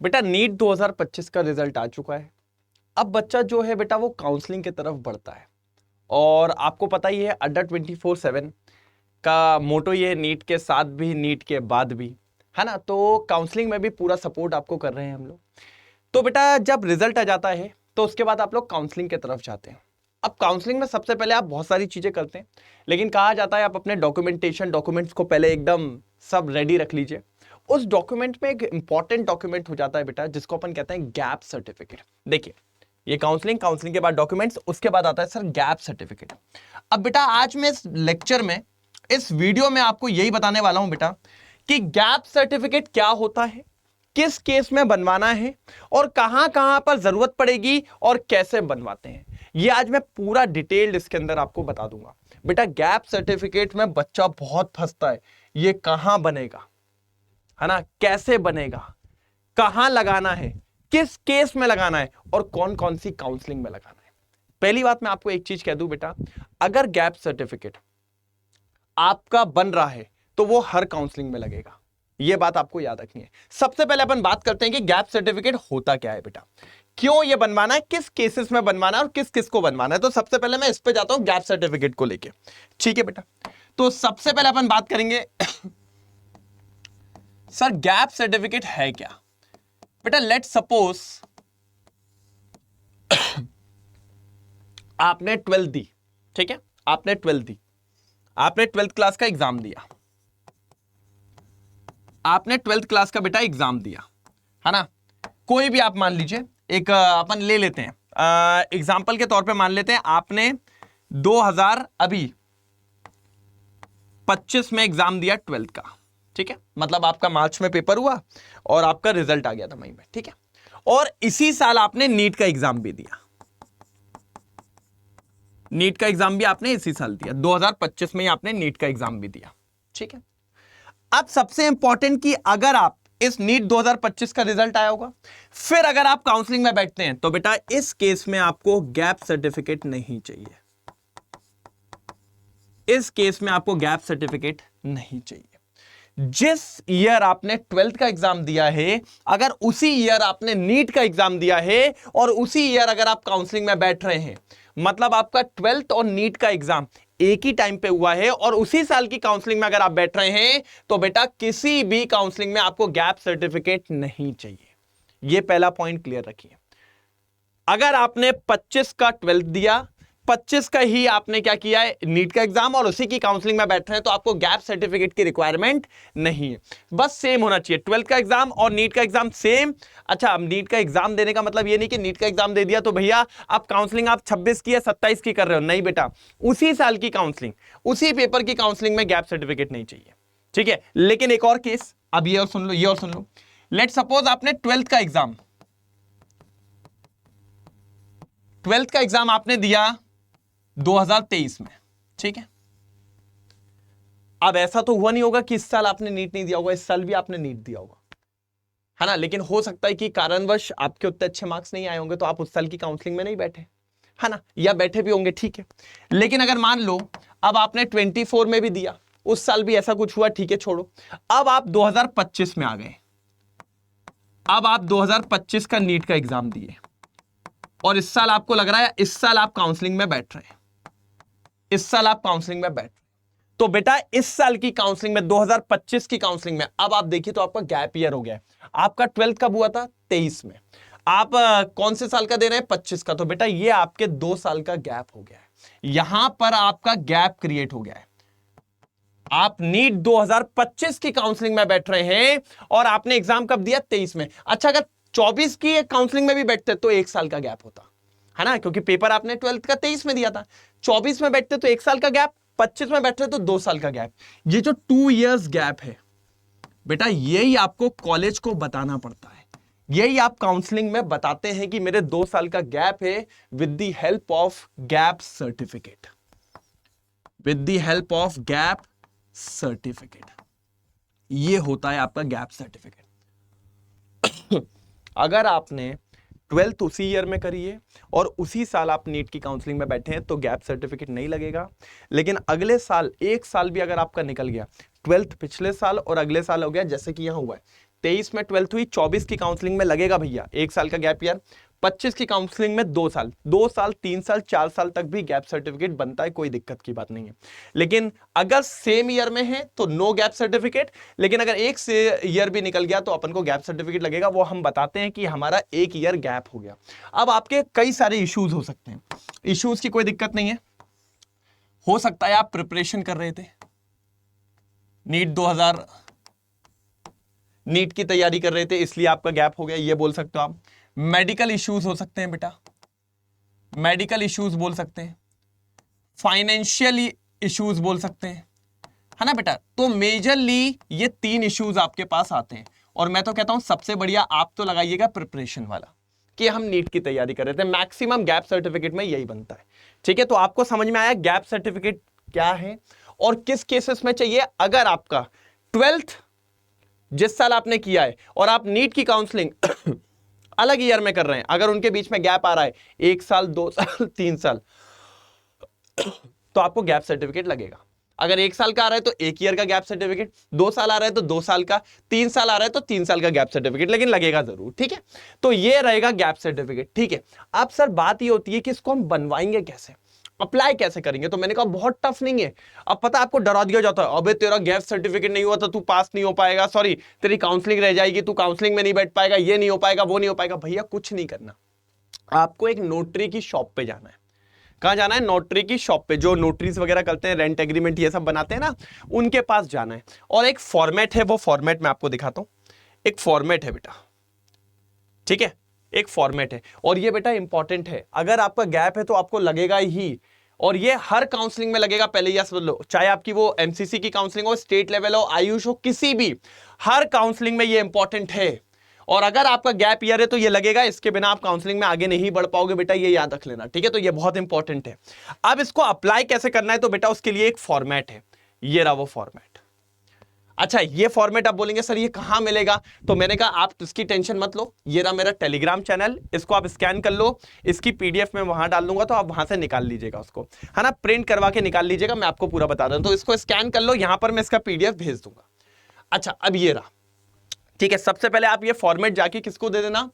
बेटा नीट 2025 का रिजल्ट आ चुका है। अब बच्चा जो है बेटा वो काउंसलिंग की तरफ बढ़ता है और आपको पता ही है अड्डा 24/7 का मोटो ये है, नीट के साथ भी नीट के बाद भी, है ना। तो काउंसलिंग में भी पूरा सपोर्ट आपको कर रहे हैं हम लोग। तो बेटा जब रिजल्ट आ जाता है तो उसके बाद आप लोग काउंसलिंग की तरफ जाते हैं। अब काउंसलिंग में सबसे पहले आप बहुत सारी चीजें करते हैं, लेकिन कहा जाता है आप अपने डॉक्यूमेंट्स को पहले एकदम सब रेडी रख लीजिए। उस डॉक्यूमेंट में एक इंपॉर्टेंट डॉक्यूमेंट हो जाता है बेटा जिसको अपन कहते हैं गैप सर्टिफिकेट। देखिए ये काउंसलिंग के बाद डॉक्यूमेंट्स, उसके बाद आता है सर गैप सर्टिफिकेट। अब बेटा आज मैं इस लेक्चर में, इस वीडियो में आपको यही बताने वाला हूं बेटा कि गैप सर्टिफिकेट क्या होता है, किस केस में बनवाना है और कहां कहां पर जरूरत पड़ेगी और कैसे बनवाते हैं, ये आज मैं पूरा डिटेल्ड इसके अंदर आपको बता दूंगा। बेटा गैप सर्टिफिकेट में बच्चा बहुत फंसता है, ये कहां बनेगा, है ना, कैसे बनेगा, कहां लगाना है, किस केस में लगाना है और कौन कौन सी काउंसलिंग में लगाना है। पहली बात मैं आपको एक चीज कह दूं बेटा, अगर गैप सर्टिफिकेट आपका बन रहा है तो वो हर काउंसलिंग में लगेगा, ये बात आपको याद रखनी है। सबसे पहले अपन बात करते हैं कि गैप सर्टिफिकेट होता क्या है बेटा, क्यों ये बनवाना है, किस केसेस में बनवाना है और किस किस को बनवाना है। तो सबसे पहले मैं इस पे जाता हूं गैप सर्टिफिकेट को लेके, ठीक है बेटा। तो सबसे पहले अपन बात करेंगे सर गैप सर्टिफिकेट है क्या। बेटा लेट सपोज आपने 12th दी, ठीक है, आपने 12th दी, आपने 12th क्लास का एग्जाम दिया, आपने 12th क्लास का बेटा एग्जाम दिया, है ना। कोई भी आप मान लीजिए, एक अपन ले लेते हैं एग्जाम्पल के तौर पे, मान लेते हैं आपने 2025 में एग्जाम दिया 12th का, ठीक है, मतलब आपका मार्च में पेपर हुआ और आपका रिजल्ट आ गया था मई में, ठीक है। और इसी साल आपने नीट का एग्जाम भी दिया, नीट का एग्जाम भी आपने इसी साल दिया, 2025 में ही आपने नीट का एग्जाम भी दिया, ठीक है। अब सबसे इंपॉर्टेंट कि अगर आप इस नीट 2025 का रिजल्ट आया होगा, फिर अगर आप काउंसलिंग में बैठते हैं तो बेटा इस केस में आपको गैप सर्टिफिकेट नहीं चाहिए, इस केस में आपको गैप सर्टिफिकेट नहीं चाहिए। जिस ईयर आपने 12th का एग्जाम दिया है, अगर उसी ईयर आपने नीट का एग्जाम दिया है और उसी ईयर अगर आप काउंसलिंग में बैठ रहे हैं, मतलब आपका 12th और नीट का एग्जाम एक ही टाइम पे हुआ है और उसी साल की काउंसलिंग में अगर आप बैठ रहे हैं, तो बेटा किसी भी काउंसलिंग में आपको गैप सर्टिफिकेट नहीं चाहिए। यह पहला पॉइंट क्लियर रखिए। अगर आपने 25 का 12th दिया, 25 का ही आपने क्या किया है नीट का एग्जाम और उसी की काउंसलिंग में बैठ रहे हैं, तो आपको गैप सर्टिफिकेट की रिक्वायरमेंट नहीं है। बस सेम होना चाहिए, 12th का एग्जाम और नीट का एग्जाम सेम। अच्छा, अब नीट का एग्जाम देने का मतलब ये नहीं कि नीट का एग्जाम दे दिया तो भैया अब काउंसलिंग आप 26 की या 27 की कर रहे हो, नहीं बेटा, उसी साल की काउंसलिंग, उसी पेपर की काउंसलिंग में गैप सर्टिफिकेट नहीं चाहिए, ठीक है। लेकिन एक और केस, अब ये और सुन लो, ये और सुन लो। लेट सपोज आपने 12th का एग्जाम, 12th का एग्जाम आपने दिया 2023 में, ठीक है। अब ऐसा तो हुआ नहीं होगा कि इस साल आपने नीट नहीं दिया होगा, इस साल भी आपने नीट दिया होगा, है ना। लेकिन हो सकता है कि कारणवश आपके उतने अच्छे मार्क्स नहीं आए होंगे तो आप उस साल की काउंसलिंग में नहीं बैठे, है ना, या बैठे भी होंगे, ठीक है। लेकिन अगर मान लो अब आपने 24 में भी दिया, उस साल भी ऐसा कुछ हुआ, ठीक है, छोड़ो। अब आप 2025 में आ गए, अब आप 2025 का नीट का एग्जाम दिए और इस साल आपको लग रहा है इस साल आप काउंसलिंग में बैठ रहे हैं, इस साल आप काउंसलिंग में बैठ, तो बेटा इस साल की काउंसलिंग में, 2025 की काउंसलिंग में, अब आप देखिए तो आपका गैप ईयर हो गया है। आपका 12th कब हुआ था, 23 में, आप कौन से साल का दे रहे हैं, 25 का, तो बेटा ये आपके 2 साल का गैप हो गया है, यहां पर आपका गैप क्रिएट हो गया है। आप नीट 2025 की काउंसलिंग में बैठ रहे हैं और आपने एग्जाम कब दिया, 23 में। अच्छा, अगर 24 की काउंसलिंग में भी बैठते तो 1 साल का गैप होता, है ना, क्योंकि पेपर आपने 12th का 23 में दिया था। 24 में बैठते तो 1 साल का गैप, 25 में बैठ रहे तो 2 साल का गैप। ये जो 2 इयर्स गैप है बेटा, यही आपको कॉलेज को बताना पड़ता है, यही आप काउंसलिंग में बताते हैं कि मेरे 2 साल का गैप है, with the help of gap certificate, with the help of gap certificate. ये होता है आपका गैप सर्टिफिकेट। अगर आपने 12th उसी ईयर में करी है और उसी साल आप नीट की काउंसलिंग में बैठे हैं तो गैप सर्टिफिकेट नहीं लगेगा। लेकिन अगले साल, एक साल भी अगर आपका निकल गया, 12th पिछले साल और अगले साल हो गया, जैसे कि यहां हुआ है 23 में 12th हुई, 24 की काउंसलिंग में लगेगा भैया 1 साल का गैप ईयर, 25 की काउंसलिंग में 2 साल, 2 साल 3 साल 4 साल तक भी गैप सर्टिफिकेट बनता है, कोई दिक्कत की बात नहीं है। लेकिन अगर सेम ईयर में है तो नो गैप सर्टिफिकेट, लेकिन अगर एक से ईयर भी निकल गया तो अपन को गैप सर्टिफिकेट लगेगा। वो हम बताते हैं कि हमारा 1 ईयर गैप हो गया। अब आपके कई सारे इश्यूज हो सकते हैं, इश्यूज की कोई दिक्कत नहीं है। हो सकता है आप प्रिपरेशन कर रहे थे, नीट की तैयारी कर रहे थे इसलिए आपका गैप हो गया, ये बोल सकते हो आप। मेडिकल इश्यूज हो सकते हैं बेटा, मेडिकल इश्यूज बोल सकते हैं, फाइनेंशियल इश्यूज बोल सकते हैं, है ना बेटा। तो मेजरली ये 3 इश्यूज आपके पास आते हैं, और मैं तो कहता हूं सबसे बढ़िया आप तो लगाइएगा प्रिपरेशन वाला, कि हम नीट की तैयारी कर रहे थे। मैक्सिमम गैप सर्टिफिकेट में यही बनता है, ठीक है। तो आपको समझ में आया गैप सर्टिफिकेट क्या है और किस केसेस में चाहिए। अगर आपका 12th जिस साल आपने किया है और आप नीट की काउंसलिंग अलग ईयर में कर रहे हैं, अगर उनके बीच में गैप आ रहा है 1 साल 2 साल 3 साल, तो आपको गैप सर्टिफिकेट लगेगा। अगर 1 साल का आ रहा है तो 1 ईयर का गैप सर्टिफिकेट, 2 साल आ रहा है तो 2 साल का, 3 साल आ रहा है तो 3 साल का गैप सर्टिफिकेट, लेकिन लगेगा जरूर, ठीक है। तो ये रहेगा गैप सर्टिफिकेट, ठीक है। अब सर बात ये होती है कि इसको हम बनवाएंगे कैसे, अप्लाई कैसे करेंगे। तो मैंने कहा बहुत टफ नहीं है। अब पता आपको डरा दिया जाता है, अबे तेरा गैप सर्टिफिकेट नहीं हुआ तो तू पास नहीं हो पाएगा, सॉरी तेरी काउंसलिंग रह जाएगी, तू काउंसलिंग में नहीं बैठ पाएगा, ये नहीं हो पाएगा, वो नहीं हो पाएगा। भैया कुछ नहीं करना, आपको एक नोटरी की शॉप पे जाना है। कहां जाना है? नोटरी की शॉप पे, जो नोटरीज वगैरह करते हैं, रेंट एग्रीमेंट ये सब बनाते हैं ना, उनके पास जाना है। और एक फॉर्मेट है, वो फॉर्मेट मैं आपको दिखाता हूं। एक फॉर्मेट है बेटा, ठीक है, एक फॉर्मेट है, और ये बेटा इंपॉर्टेंट है। अगर आपका गैप है तो आपको लगेगा ही, और ये हर काउंसलिंग में लगेगा। पहले यह समझ लो, चाहे आपकी वो एमसीसी की काउंसलिंग हो, स्टेट लेवल हो, आयुष हो, किसी भी, हर काउंसलिंग में ये इंपॉर्टेंट है। और अगर आपका गैप ईयर है तो ये लगेगा, इसके बिना आप काउंसलिंग में आगे नहीं बढ़ पाओगे बेटा, ये याद रख लेना, ठीक है। तो ये बहुत इंपॉर्टेंट है। अब इसको अप्लाई कैसे करना है, तो बेटा उसके लिए एक फॉर्मेट है, ये रहा वो फॉर्मेट। अच्छा, ये फॉर्मेट आप बोलेंगे सर ये कहां मिलेगा, तो मैंने कहा आप इसकी टेंशन मत लो, ये रहा मेरा टेलीग्राम चैनल, इसको आप स्कैन कर लो, इसकी पीडीएफ में वहां डाल दूंगा, तो आप वहां से निकाल लीजिएगा उसको, है ना, प्रिंट करवा के निकाल लीजिएगा, मैं आपको पूरा बता रहा हूं। तो इसको स्कैन कर लो, यहां पर मैं इसका पीडीएफ भेज दूंगा। अच्छा, अब ये रहा, ठीक है। सबसे पहले आप ये फॉर्मेट जाके किसको दे देना,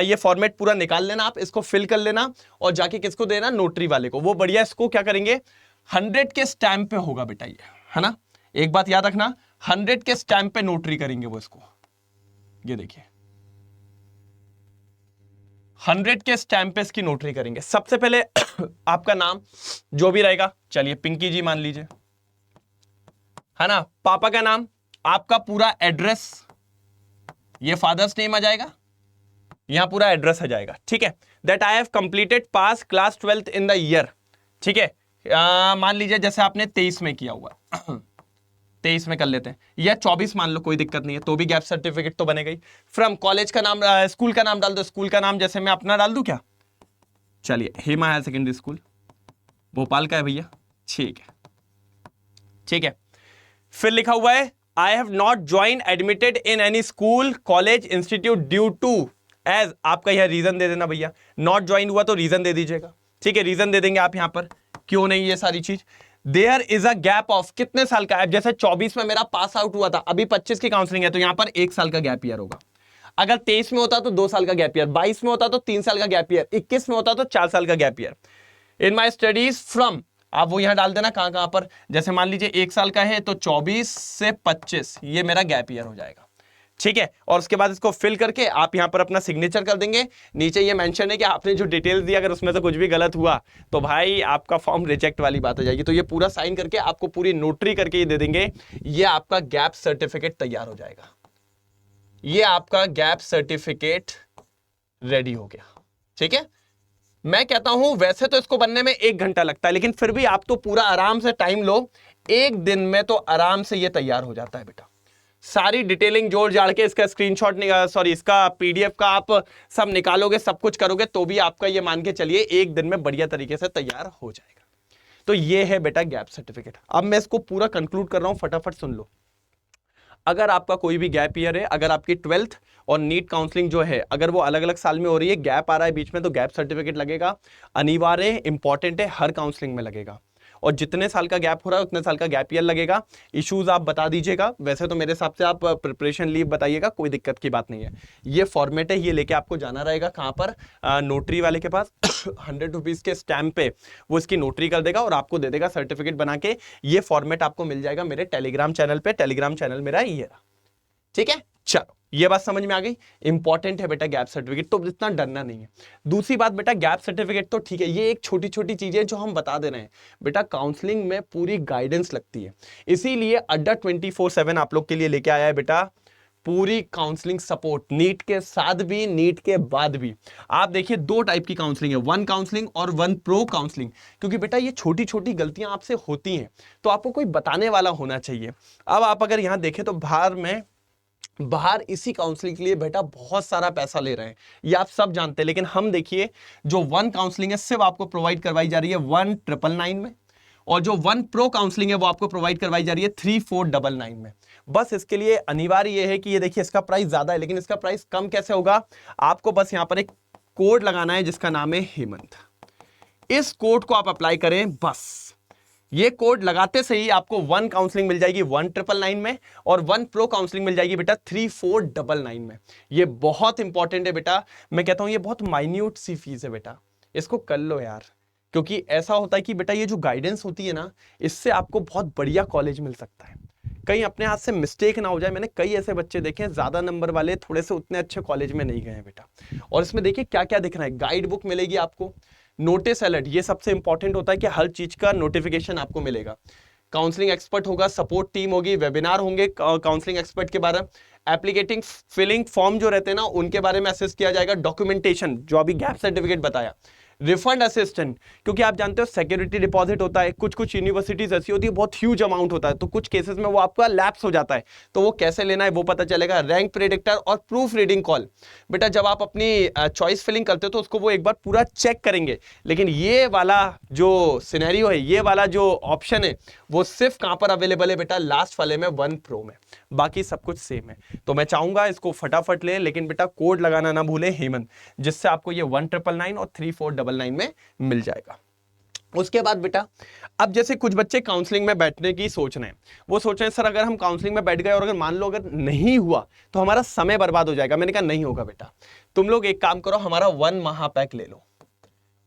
ये फॉर्मेट पूरा निकाल लेना, आप इसको फिल कर लेना और जाके किसको देना, नोटरी वाले को। वो बढ़िया इसको क्या करेंगे, 100 के स्टैंप पे होगा बेटा ये, है ना। एक बात याद रखना, 100 के स्टैंप पे नोटरी करेंगे वो इसको। ये देखिए 100 के स्टैंप पे इसकी नोटरी करेंगे। सबसे पहले आपका नाम जो भी रहेगा, चलिए पिंकी जी मान लीजिए, है ना। पापा का नाम, आपका पूरा एड्रेस, ये फादर्स नेम आ जाएगा, यहां पूरा एड्रेस आ जाएगा, ठीक है। That I have completed pass class 12th in the year, ठीक है। मान लीजिए जैसे आपने 23 में किया हुआ 23 में कर लेते हैं, या 24 मान लो, कोई दिक्कत नहीं है, तो भी गैप सर्टिफिकेट तो बनेगा ही। फ्रॉम कॉलेज का नाम, स्कूल का नाम डाल दो, स्कूल का नाम जैसे मैं अपना डाल दूं क्या, चलिए Hema higher secondary school Bhopal का है भैया, ठीक है, ठीक है। फिर लिखा हुआ है I have not join admitted in any school college institute due to age, आपका यह रीजन दे देना भैया, नॉट ज्वाइन हुआ तो रीजन दे दीजिएगा, ठीक है। रीजन दे देंगे आप यहां पर, क्यों नहीं, ये सारी चीज। There is a gap of, कितने साल का है, जैसे 24 में मेरा पास आउट हुआ था, अभी 25 की काउंसलिंग है, तो यहां पर 1 साल का गैप ईयर होगा। अगर 23 में होता तो 2 साल का गैप ईयर, 22 में होता तो 3 साल का गैप ईयर, 21 में होता तो 4 साल का gap year. In my studies from, आप वो यहां डाल देना कहां कहां पर, जैसे मान लीजिए 1 साल का है तो 24 से 25 ये मेरा गैप ईयर हो जाएगा, ठीक है। और उसके बाद इसको फिल करके आप यहां पर अपना सिग्नेचर कर देंगे। नीचे ये मेंशन है कि आपने जो डिटेल्स दी, अगर उसमें से कुछ भी गलत हुआ तो भाई आपका फॉर्म रिजेक्ट वाली बात हो जाएगी। तो ये पूरा साइन करके आपको पूरी नोटरी करके ये दे देंगे, ये आपका गैप सर्टिफिकेट तैयार हो जाएगा, ये आपका गैप सर्टिफिकेट रेडी हो गया, ठीक है। मैं कहता हूं वैसे तो इसको बनने में 1 घंटा लगता है, लेकिन फिर भी आप तो पूरा आराम से टाइम लो, 1 दिन में तो आराम से ये तैयार हो जाता है बेटा। सारी डिटेलिंग जोड़ जाड़ के इसका स्क्रीनशॉट, सॉरी इसका पीडीएफ का आप सब निकालोगे, सब कुछ करोगे, तो भी आपका ये मान के चलिए 1 दिन में बढ़िया तरीके से तैयार हो जाएगा। तो ये है बेटा गैप सर्टिफिकेट। अब मैं इसको पूरा कंक्लूड कर रहा हूं, फटाफट सुन लो। अगर आपका कोई भी गैप ईयर है, अगर आपकी 12th और नीट काउंसलिंग जो है अगर वो अलग अलग साल में हो रही है, गैप आ रहा है बीच में, तो गैप सर्टिफिकेट लगेगा, अनिवार्य इंपॉर्टेंट है, हर काउंसलिंग में लगेगा। और जितने साल का गैप हो रहा है उतने साल का गैप ईयर लगेगा। इश्यूज आप बता दीजिएगा, वैसे तो मेरे हिसाब से आप प्रिपरेशन लीव बताइएगा, कोई दिक्कत की बात नहीं है। ये फॉर्मेट है, ये लेके आपको जाना रहेगा कहाँ पर, नोटरी वाले के पास। 100 रुपीज़ के स्टैम्प पे वो इसकी नोटरी कर देगा और आपको दे देगा सर्टिफिकेट बना के। ये फॉर्मेट आपको मिल जाएगा मेरे टेलीग्राम चैनल पे, टेलीग्राम चैनल मेरा ये रहा, ठीक है। चलो ये बात समझ में आ गई, इंपॉर्टेंट है बेटा गैप सर्टिफिकेट, तो इतना डरना नहीं है। दूसरी बात बेटा, गैप सर्टिफिकेट तो ठीक है, ये एक छोटी छोटी चीजें जो हम बता दे रहे हैं बेटा, काउंसलिंग में पूरी गाइडेंस लगती है, इसीलिए अड्डा 24/7 आप लोग के लिए लेके आया है बेटा पूरी काउंसलिंग सपोर्ट, नीट के साथ भी नीट के बाद भी। आप देखिए 2 टाइप की काउंसलिंग है, 1 काउंसलिंग और 1 प्रो काउंसलिंग, क्योंकि बेटा ये छोटी छोटी गलतियां आपसे होती हैं तो आपको कोई बताने वाला होना चाहिए। अब आप अगर यहां देखें तो बाहर इसी काउंसलिंग के लिए बेटा बहुत सारा पैसा ले रहे हैं, ये आप सब जानते हैं, लेकिन हम देखिए जो 1 काउंसलिंग है सिर्फ आपको प्रोवाइड करवाई जा रही है 1999 में, और जो 1 प्रो काउंसलिंग है वो आपको प्रोवाइड करवाई जा रही है 3499 में। बस इसके लिए अनिवार्य ये है कि ये देखिए इसका प्राइस ज्यादा है, लेकिन इसका प्राइस कम कैसे होगा, आपको बस यहां पर एक कोड लगाना है जिसका नाम है हेमंत। इस कोड को आप अप्लाई करें, बस ये कोड लगाते से ही आपको 1 काउंसलिंग मिल जाएगी 1999 में, और 1 प्रो काउंसलिंग मिल जाएगी बेटा 3499 में। ये बहुत इंपॉर्टेंट है बेटा, मैं कहता हूं ये बहुत माइन्यूट सी फीस है बेटा, इसको कर लो यार, क्योंकि ऐसा होता है कि बेटा ये जो गाइडेंस होती है ना, इससे आपको बहुत बढ़िया कॉलेज मिल सकता है, कहीं अपने हाथ से मिस्टेक ना हो जाए। मैंने कई ऐसे बच्चे देखे हैं ज्यादा नंबर वाले थोड़े से उतने अच्छे कॉलेज में नहीं गए हैं बेटा। और इसमें देखिए क्या क्या दिख रहा है, गाइड बुक मिलेगी आपको, नोटिस अलर्ट, ये सबसे इंपॉर्टेंट होता है कि हर चीज का नोटिफिकेशन आपको मिलेगा, काउंसलिंग एक्सपर्ट होगा, सपोर्ट टीम होगी, वेबिनार होंगे काउंसलिंग एक्सपर्ट के बारे में, एप्लीकेटिंग फिलिंग फॉर्म जो रहते हैं ना उनके बारे में असेस किया जाएगा, डॉक्यूमेंटेशन जो अभी गैप सर्टिफिकेट बताया, रिफंड असिस्टेंट, क्योंकि आप जानते हो सिक्योरिटी डिपॉजिट होता है, कुछ यूनिवर्सिटीज ऐसी होती है बहुत ह्यूज अमाउंट होता है, तो कुछ केसेस में वो आपका लैप्स हो जाता है, तो वो कैसे लेना है वो पता चलेगा। रैंक प्रेडिक्टर और प्रूफ रीडिंग कॉल, बेटा जब आप अपनी चॉइस फिलिंग करते हो तो उसको वो एक बार पूरा चेक करेंगे, लेकिन ये वाला जो सिनेरियो है, ये वाला जो ऑप्शन है वो सिर्फ कहां पर अवेलेबल है बेटा, लास्ट वाले में 1 प्रो में, बाकी सब कुछ सेम है। तो मैं चाहूंगा इसको फटाफट लें, लेकिन बेटा कोड लगाना ना भूलें हेमंत, जिससे आपको ये 1999 और 3499 में मिल जाएगा। उसके बाद बेटा अब जैसे कुछ बच्चे काउंसलिंग में बैठने की सोच रहे हैं, वो सोच रहे हैं सर अगर हम काउंसलिंग में बैठ गए और अगर मान लो अगर नहीं हुआ तो हमारा समय बर्बाद हो जाएगा। मैंने कहा नहीं होगा बेटा, तुम लोग एक काम करो, हमारा 1 महापैक ले लो,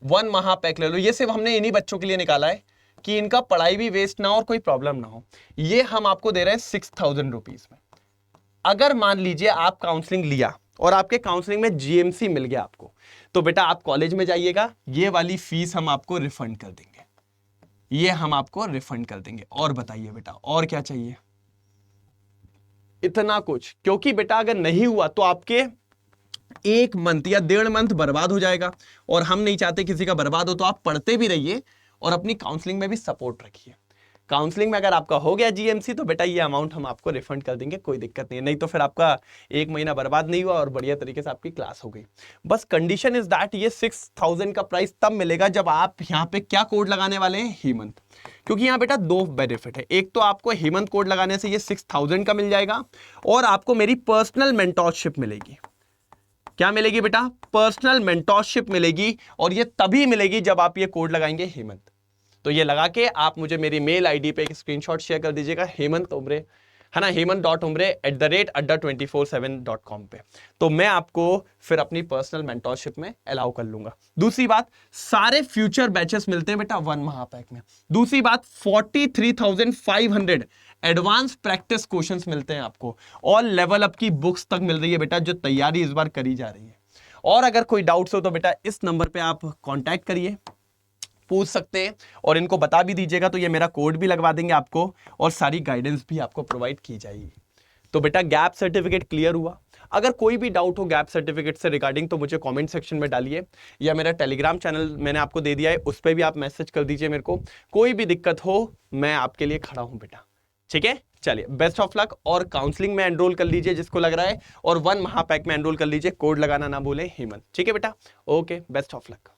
1 महापैक ले लो। ये सिर्फ हमने इन्हीं बच्चों के लिए निकाला है कि इनका पढ़ाई भी वेस्ट ना हो और कोई प्रॉब्लम ना हो। ये हम आपको दे रहे हैं 6000 रुपीज में। अगर मान लीजिए आप काउंसलिंग लिया और आपके काउंसलिंग में जीएमसी मिल गया आपको, तो बेटा आप कॉलेज में जाइएगा, ये वाली फीस हम आपको रिफंड कर देंगे, ये हम आपको रिफंड कर देंगे। और बताइए बेटा और क्या चाहिए, इतना कुछ, क्योंकि बेटा अगर नहीं हुआ तो आपके 1 मंथ या 1.5 मंथ बर्बाद हो जाएगा, और हम नहीं चाहते किसी का बर्बाद हो, तो आप पढ़ते भी रहिए और अपनी काउंसलिंग में भी सपोर्ट रखिए। काउंसलिंग में अगर आपका हो गया जीएमसी तो बेटा ये अमाउंट हम आपको रिफंड कर देंगे, कोई दिक्कत नहीं है, नहीं तो फिर आपका 1 महीना बर्बाद नहीं हुआ और बढ़िया तरीके से आपकी क्लास हो गई। बस कंडीशन इज दैट ये 6000 का प्राइस तब मिलेगा जब आप यहाँ पे क्या कोड लगाने वाले हैं, हेमंत, क्योंकि यहाँ बेटा 2 बेनिफिट है। एक तो आपको हेमंत कोड लगाने से ये 6000 का मिल जाएगा, और आपको मेरी पर्सनल मेंटोरशिप मिलेगी। क्या मिलेगी बेटा, पर्सनल मेंटोरशिप मिलेगी, और ये तभी मिलेगी जब आप ये कोड लगाएंगे हेमंत। तो ये लगा के आप मुझे मेरी मेल आईडी पे एक स्क्रीनशॉट शेयर कर दीजिएगा, हेमंत उमरे, है ना, hemant.umre@adda7.com पे, तो मैं आपको फिर अपनी पर्सनल मेंटोरशिप में अलाउ कर लूंगा। दूसरी बात, सारे फ्यूचर बैचेस मिलते हैं बेटा 1 महापैक में। दूसरी बात, 43,500 एडवांस प्रैक्टिस क्वेश्चंस मिलते हैं आपको, और लेवल अप की बुक्स तक मिल रही है बेटा, जो तैयारी इस बार करी जा रही है। और अगर कोई डाउट्स हो तो बेटा इस नंबर पे आप कांटेक्ट करिए, पूछ सकते हैं, और इनको बता भी दीजिएगा तो ये मेरा कोड भी लगवा देंगे आपको, और सारी गाइडेंस भी आपको प्रोवाइड की जाएगी। तो बेटा गैप सर्टिफिकेट क्लियर हुआ। अगर कोई भी डाउट हो गैप सर्टिफिकेट से रिगार्डिंग तो मुझे कमेंट सेक्शन में डालिए, या मेरा टेलीग्राम चैनल मैंने आपको दे दिया है, उस पर भी आप मैसेज कर दीजिए मेरे को। कोई भी दिक्कत हो मैं आपके लिए खड़ा हूं बेटा, ठीक है। चलिए बेस्ट ऑफ लक, और काउंसलिंग में एनरोल कर लीजिए जिसको लग रहा है, और 1 महापैक में एनरोल कर लीजिए, कोड लगाना ना भूलें हेमंत, ठीक है बेटा। Okay, best of luck.